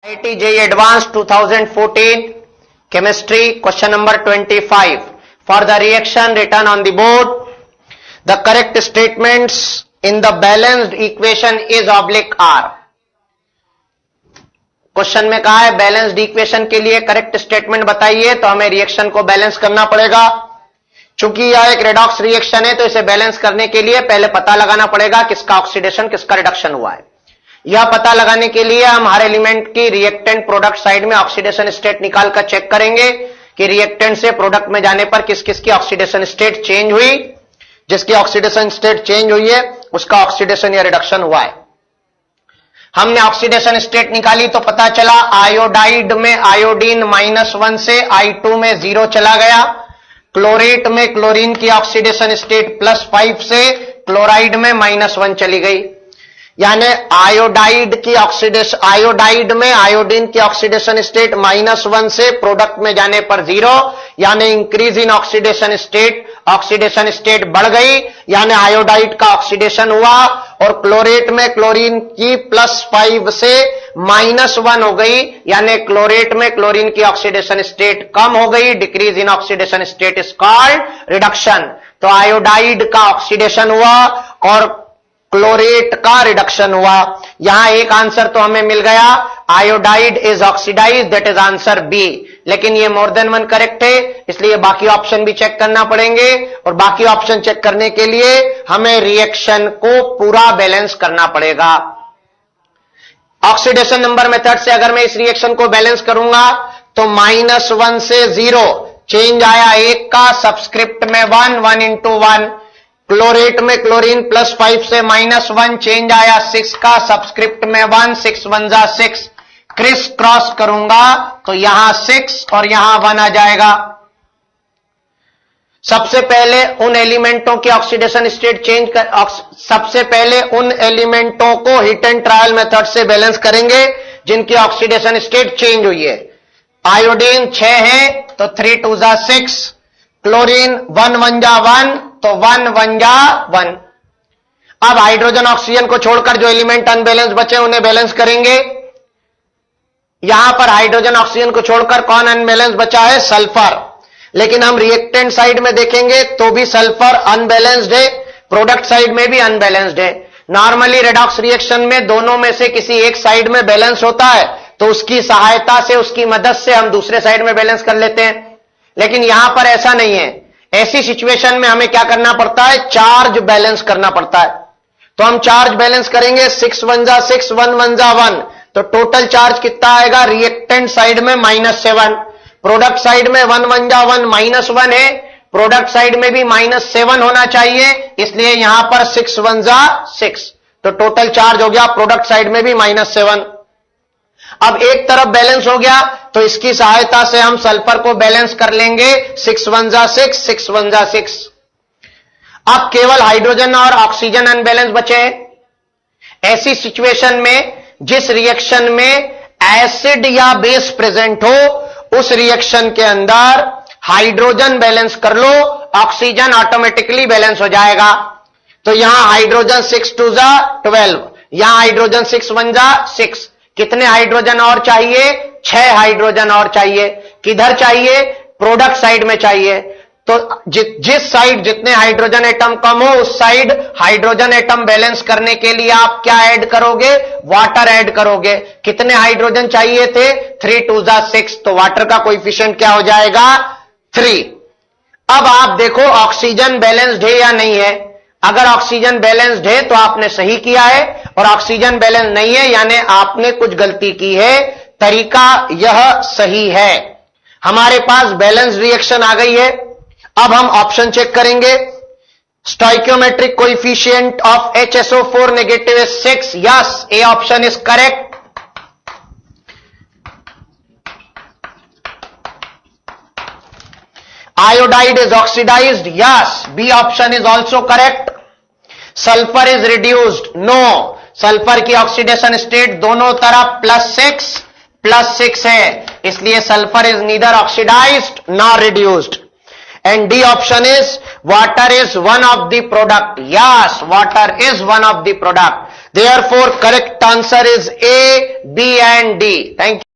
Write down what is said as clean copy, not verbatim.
IIT JEE Advanced 2014 Chemistry question number 25. For the reaction written on the board, the correct statements in the balanced equation is oblique R. Question में कहा है balanced equation के लिए correct statement बताइए, तो हमें reaction को balance करना पड़ेगा। चूंकि यह एक रेडॉक्स रिएक्शन है तो इसे बैलेंस करने के लिए पहले पता लगाना पड़ेगा किसका ऑक्सीडेशन किसका रिडक्शन हुआ है। यह पता लगाने के लिए हम हर एलिमेंट की रिएक्टेंट प्रोडक्ट साइड में ऑक्सीडेशन स्टेट निकालकर चेक करेंगे कि रिएक्टेंट से प्रोडक्ट में जाने पर किस किस की ऑक्सीडेशन स्टेट चेंज हुई। जिसकी ऑक्सीडेशन स्टेट चेंज हुई है उसका ऑक्सीडेशन या रिडक्शन हुआ है। हमने ऑक्सीडेशन स्टेट निकाली तो पता चला आयोडाइड में आयोडीन -1 से I2 में 0 चला गया। क्लोरेट में क्लोरीन की ऑक्सीडेशन स्टेट +5 से क्लोराइड में -1 चली गई। यानी आयोडाइड में आयोडीन की ऑक्सीडेशन स्टेट -1 से प्रोडक्ट में जाने पर 0, यानी इंक्रीज इन ऑक्सीडेशन स्टेट बढ़ गई, यानी आयोडाइड का ऑक्सीडेशन हुआ। और क्लोरेट में क्लोरीन की +5 से -1 हो गई, यानी क्लोरेट में क्लोरीन की ऑक्सीडेशन स्टेट कम हो गई। Decrease in oxidation state is called reduction. तो आयोडाइड का ऑक्सीडेशन हुआ और क्लोरेट का रिडक्शन हुआ। यहां एक आंसर तो हमें मिल गया, iodide is oxidise, that is answer B. लेकिन ये मोर देन वन करेक्ट है, इसलिए बाकी ऑप्शन भी चेक करना पड़ेंगे। और बाकी ऑप्शन चेक करने के लिए हमें रिएक्शन को पूरा बैलेंस करना पड़ेगा। ऑक्सीडेशन नंबर मेथड से अगर मैं इस रिएक्शन को बैलेंस करूंगा तो -1 से 0 चेंज आया 1 का, सबस्क्रिप्ट में 1 into 1। क्लोरेट में क्लोरीन +5 से -1 चेंज आया 6 का, सबस्क्रिप्ट में 1, 6 1 जा 6। क्रिस क्रॉस करूंगा तो यहां 6 और यहां 1 आ जाएगा। सबसे पहले उन एलिमेंटों की ऑक्सीडेशन स्टेट सबसे पहले उन एलिमेंटों को हिट एंड ट्रायल मेथड से बैलेंस करेंगे जिनकी ऑक्सीडेशन स्टेट चेंज हुई है। आयोडीन 6 है तो 3 2 जा 6, क्लोरीन 1 1 जा 1 तो 1 1 जा 1। अब हाइड्रोजन ऑक्सीजन को छोड़कर जो एलिमेंट अनबैलेंस बचे उन्हें बैलेंस करेंगे। यहां पर हाइड्रोजन ऑक्सीजन को छोड़कर कौन अनबैलेंस बचा है? सल्फर। लेकिन हम रिएक्टेंट साइड में देखेंगे तो भी सल्फर अनबैलेंस्ड है, प्रोडक्ट साइड में भी अनबैलेंस्ड है। नॉर्मली रेडॉक्स रिएक्शन में दोनों में से किसी एक साइड में बैलेंस होता है तो उसकी सहायता से उसकी मदद से हम दूसरे साइड में बैलेंस कर लेते हैं। लेकिन यहां पर ऐसा नहीं है। ऐसी सिचुएशन में हमें क्या करना पड़ता है? चार्ज बैलेंस करना पड़ता है। तो हम चार्ज बैलेंस करेंगे, 6 1 जा 6, 1 1 जा 1, तो टोटल चार्ज कितना आएगा? रिएक्टेंट साइड में -7, प्रोडक्ट साइड में 1 1 जा 1 -1 है, प्रोडक्ट साइड में भी -7 होना चाहिए, इसलिए यहां पर 6 1 जा 6, तो टोटल चार्ज हो गया प्रोडक्ट साइड में भी -7। अब एक तरफ बैलेंस हो गया तो इसकी सहायता से हम सल्फर को बैलेंस कर लेंगे, 6 1 जा 6, 6 1 जा 6। अब केवल हाइड्रोजन और ऑक्सीजन अनबैलेंस बचे हैं। ऐसी सिचुएशन में जिस रिएक्शन में एसिड या बेस प्रेजेंट हो उस रिएक्शन के अंदर हाइड्रोजन बैलेंस कर लो, ऑक्सीजन ऑटोमेटिकली बैलेंस हो जाएगा। तो यहां हाइड्रोजन 6 2 जा 12, यहां हाइड्रोजन 6 1 जा 6। कितने हाइड्रोजन और चाहिए? 6 हाइड्रोजन और चाहिए। किधर चाहिए? प्रोडक्ट साइड में चाहिए। तो जिस साइड जितने हाइड्रोजन एटम कम हो उस साइड हाइड्रोजन एटम बैलेंस करने के लिए आप क्या ऐड करोगे? वाटर ऐड करोगे। कितने हाइड्रोजन चाहिए थे? 3 2 जा 6, तो वाटर का कोएफिशिएंट क्या हो जाएगा? 3। अब आप देखो ऑक्सीजन बैलेंस्ड है या नहीं है। अगर ऑक्सीजन बैलेंस्ड है तो आपने सही किया है, और ऑक्सीजन बैलेंस नहीं है यानी आपने कुछ गलती की है। तरीका यह सही है। हमारे पास बैलेंस रिएक्शन आ गई है। अब हम ऑप्शन चेक करेंगे। Stoichiometric coefficient of HSO4 negative is 6, yes, A option is correct. Iodide is oxidized, yes, B option is also correct. Sulfur is reduced, no, sulphur की ऑक्सीडेशन स्टेट दोनों तरफ +6 है, इसलिए sulphur is neither oxidised nor reduced. And D option is water is one of the product, yes, water is one of the product. Therefore, correct answer is A. B and D. Thank you.